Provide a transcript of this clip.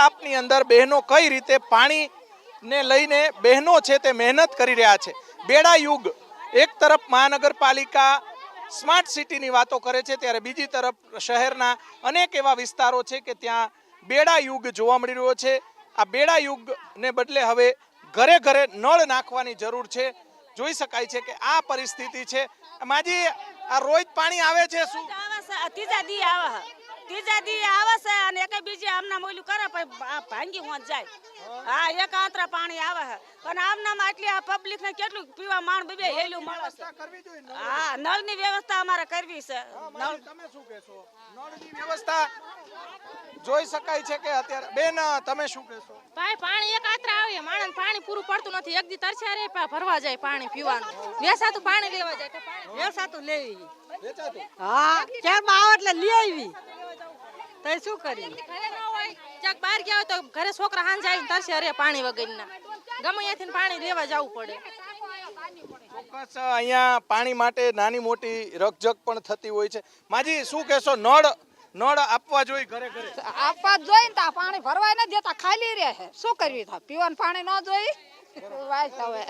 તાપની અંદર બહેનો કઈ રીતે પાણીને લઈને બહેનો છે તે મહેનત કરી રહ્યા છે। બેડા યુગ એક તરફ મહાનગરપાલિકા સ્માર્ટ સિટીની વાતો કરે છે ત્યારે બીજી તરફ શહેરના અનેક એવા વિસ્તારો છે કે ત્યાં બેડા યુગ જોવા મળી રહ્યો છે। આ બેડા યુગને બદલે હવે ઘરે ઘરે નળ નાખવાની જરૂર છે। જોઈ શકાય છે કે આ પરિસ્થિતિ છે। માજી આ રોજ પાણી આવે છે શું ત્રીજા દી આવે છે અને એક બીજી આમના મોલું કરે ભાંગી હોત જાય। હા એક આંતરા પાણી આવે છે પણ આમનામાં એટલી આ પબ્લિક ને કેટલું પીવા માણ બે હેલું મળે છે। હા નળની વ્યવસ્થા અમારે કરવી છે। તમે શું કહેશો નળની વ્યવસ્થા જોઈ શકાય છે કે અત્યારે બેન તમે શું કહેશો ભાઈ પાણી એક આતરા આવે માણસ પાણી પૂરું પડતું નથી એક દી તરસ્યા રે ભરવા જાય પાણી પીવાનું વેસાતું પાણી લેવા જાય તો પાણી વેસાતું લેવી વેચાતું હા કેમ આવે એટલે લઈ આવી તો શું કરી ઘરે ન હોય ક્યાંક બહાર ગયા હોય તો ઘરે છોકરા હાન જાય તરસ્યા રે પાણી વગરના ગમે ત્યાંથી પાણી લેવા જવું પડે। ચોક્કસ અહીંયા પાણી માટે નાની મોટી રકઝક પણ થતી હોય છે। માજી શું કહેશો નળ આપવા જોઈએ ઘરે ઘરે આપવા જોઈએ ને પાણી ભરવાય ન દેતા ખાલી રહે છે શું કરવી પીવાનું પાણી ન જોઈ વાય હવે